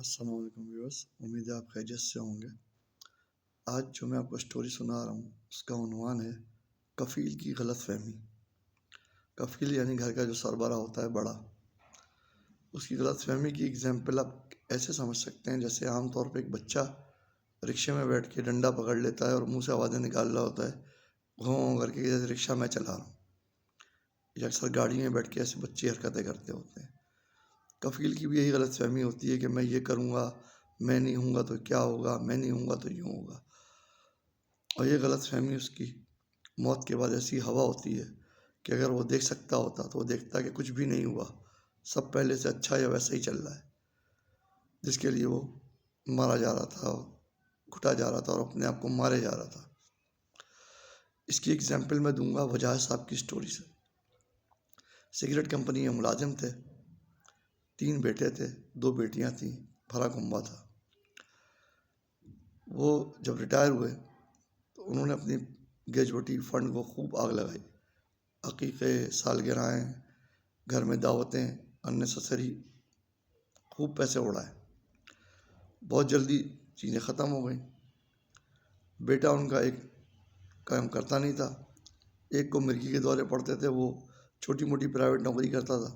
السلام علیکم ویورس، امید ہے آپ خیریت سے ہوں گے۔ آج جو میں آپ کو اسٹوری سنا رہا ہوں اس کا عنوان ہے کفیل کی غلط فہمی۔ کفیل یعنی گھر کا جو سربراہ ہوتا ہے، بڑا، اس کی غلط فہمی کی اگزامپل آپ ایسے سمجھ سکتے ہیں جیسے عام طور پہ ایک بچہ رکشے میں بیٹھ کے ڈنڈا پکڑ لیتا ہے اور منہ سے آوازیں نکال رہا ہوتا ہے گھوں کر کے، جیسے رکشہ میں چلا رہا ہوں، یا اکثر گاڑی میں بیٹھ کے ایسے بچے حرکتیں کرتے ہوتے ہیں۔ کفیل کی بھی یہی غلط فہمی ہوتی ہے کہ میں یہ کروں گا، میں نہیں ہوں گا تو کیا ہوگا، میں نہیں ہوں گا تو یوں ہوگا۔ اور یہ غلط فہمی اس کی موت کے بعد ایسی ہوا ہوتی ہے کہ اگر وہ دیکھ سکتا ہوتا تو وہ دیکھتا کہ کچھ بھی نہیں ہوا، سب پہلے سے اچھا یا ویسا ہی چل رہا ہے، جس کے لیے وہ مارا جا رہا تھا، گھٹا جا رہا تھا اور اپنے آپ کو مارے جا رہا تھا۔ اس کی ایگزامپل میں دوں گا وجاہت صاحب کی سٹوری سے۔ سگریٹ کمپنی میں ملازم تھے، 3 بیٹے تھے، 2 بیٹیاں تھیں، بھرا کنبہ تھا۔ وہ جب ریٹائر ہوئے تو انہوں نے اپنی گریجویٹی فنڈ کو خوب آگ لگائی، عقیقے، سالگرہیں، گھر میں دعوتیں، اننیسیسری خوب پیسے اڑائے۔ بہت جلدی چیزیں ختم ہو گئیں۔ بیٹا ان کا ایک کام کرتا نہیں تھا، ایک کو مرگی کے دورے پڑتے تھے، وہ چھوٹی موٹی پرائیویٹ نوکری کرتا تھا،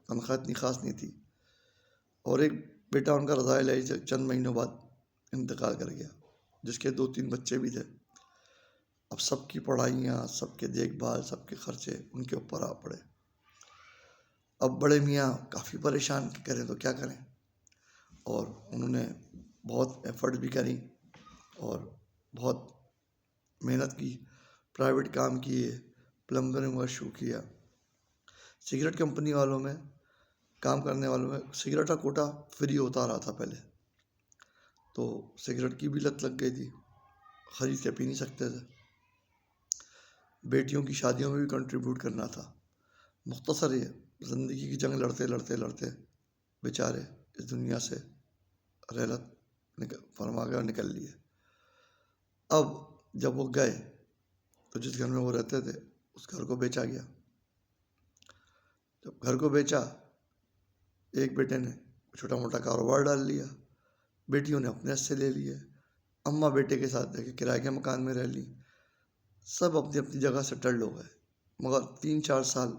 تنخواہ اتنی خاص نہیں تھی، اور ایک بیٹا ان کا رضاء الہی سے چند مہینوں بعد انتقال کر گیا، جس کے 2-3 بچے بھی تھے۔ اب سب کی پڑھائیاں، سب کے دیکھ بھال، سب کے خرچے ان کے اوپر آ پڑے۔ اب بڑے میاں کافی پریشان کہ کریں تو کیا کریں، اور انہوں نے بہت ایفرٹ بھی کری اور بہت محنت کی، پرائیویٹ کام کیے، پلمبرنگ کا شروع کیا۔ سگریٹ کمپنی والوں میں کام کرنے والوں میں سگریٹ کا کوٹا فری ہوتا رہا تھا پہلے، تو سگریٹ کی بھی لت لگ گئی تھی، خرید کے پی نہیں سکتے تھے۔ بیٹیوں کی شادیوں میں بھی کنٹریبیوٹ کرنا تھا۔ مختصر یہ زندگی کی جنگ لڑتے لڑتے لڑتے بیچارے اس دنیا سے رحلت فرما کر نکل لیے۔ اب جب وہ گئے تو جس گھر میں وہ رہتے تھے اس گھر کو بیچا گیا۔ جب گھر کو بیچا، ایک بیٹے نے چھوٹا موٹا کاروبار ڈال لیا، بیٹیوں نے اپنے حصے لے لیے، اماں بیٹے کے ساتھ دیکھے کرائے کے مکان میں رہ لی، سب اپنی اپنی جگہ سیٹلڈ ہو گئے۔ مگر 3-4 سال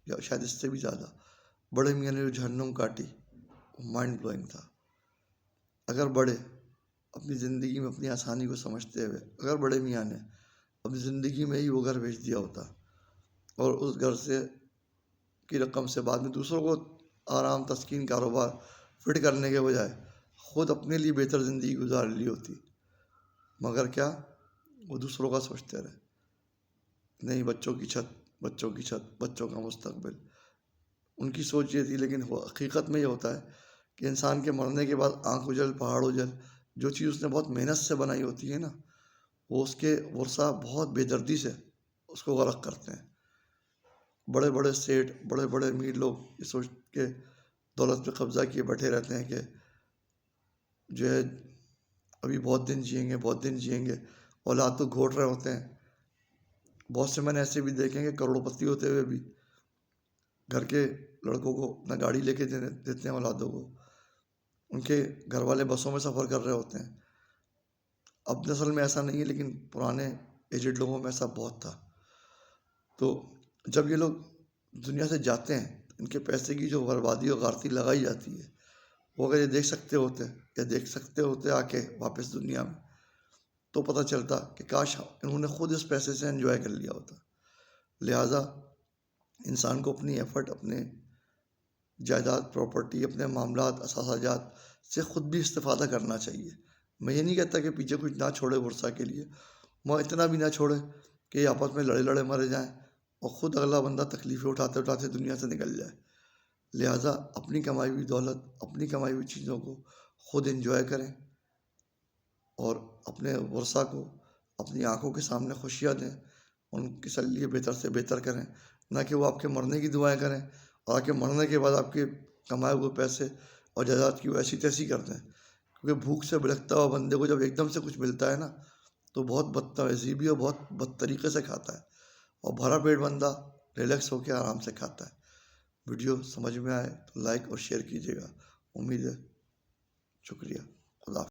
یا شاید اس سے بھی زیادہ بڑے میاں نے جو جہنم کاٹی وہ مائنڈ بلوئنگ تھا۔ اگر بڑے اپنی زندگی میں اپنی آسانی کو سمجھتے ہوئے، اگر بڑے میاں نے اپنی زندگی میں ہی وہ گھر بیچ دیا ہوتا اور اس گھر سے کی رقم سے بعد میں دوسروں کو آرام، تسکین، کاروبار فٹ کرنے کے بجائے خود اپنے لیے بہتر زندگی گزار لی ہوتی، مگر کیا وہ دوسروں کا سوچتے رہے، نہیں بچوں کی چھت، بچوں کی چھت، بچوں کا مستقبل، ان کی سوچ یہ تھی۔ لیکن حقیقت میں یہ ہوتا ہے کہ انسان کے مرنے کے بعد آنکھ اجل پہاڑ اجل، جو چیز اس نے بہت محنت سے بنائی ہوتی ہے نا، وہ اس کے ورثہ بہت بے دردی سے اس کو غرق کرتے ہیں۔ بڑے بڑے سیٹ، بڑے بڑے امیر لوگ یہ سوچ کے دولت پہ قبضہ کیے بیٹھے رہتے ہیں کہ جو ہے ابھی بہت دن جئیں گے، بہت دن جئیں گے، اولاد تو گھوٹ رہے ہوتے ہیں۔ بہت سے میں نے ایسے بھی دیکھیں کہ کروڑ پتی ہوتے ہوئے بھی گھر کے لڑکوں کو نہ گاڑی لے کے دیتے ہیں اولادوں کو، ان کے گھر والے بسوں میں سفر کر رہے ہوتے ہیں۔ اب نسل میں ایسا نہیں ہے، لیکن پرانے ایجڈ لوگوں میں ایسا بہت تھا۔ تو جب یہ لوگ دنیا سے جاتے ہیں، ان کے پیسے کی جو بربادی اور غارتی لگائی جاتی ہے، وہ اگر یہ دیکھ سکتے ہوتے آ کے واپس دنیا میں، تو پتہ چلتا کہ کاش انہوں نے خود اس پیسے سے انجوائے کر لیا ہوتا۔ لہٰذا انسان کو اپنی ایفرٹ، اپنے جائیداد، پراپرٹی، اپنے معاملات، اثاثہ جات سے خود بھی استفادہ کرنا چاہیے۔ میں یہ نہیں کہتا کہ پیچھے کچھ نہ چھوڑے ورثہ کے لیے، مگر اتنا بھی نہ چھوڑے کہ یہ آپس میں لڑے لڑے مرے جائیں اور خود اگلا بندہ تکلیفیں اٹھاتے اٹھاتے دنیا سے نکل جائے۔ لہٰذا اپنی کمائی ہوئی دولت، اپنی کمائی ہوئی چیزوں کو خود انجوائے کریں اور اپنے ورثہ کو اپنی آنکھوں کے سامنے خوشیاں دیں، ان کے لیے بہتر سے بہتر کریں، نہ کہ وہ آپ کے مرنے کی دعائیں کریں اور آپ کے مرنے کے بعد آپ کے کمائے ہوئے پیسے اور جائیداد کی وہ ایسی تیسی کر دیں۔ کیونکہ بھوک سے بھڑکتا ہوا بندے کو جب ایک دم سے کچھ ملتا ہے نا، تو بہت بد تہذیبی اور بہت بد طریقے سے کھاتا ہے، اور بھرا پیٹ بندہ ریلیکس ہو کے آرام سے کھاتا ہے۔ ویڈیو سمجھ میں آئے تو لائک اور شیئر کیجیے گا۔ امید ہے شکریہ. خدا حافظ.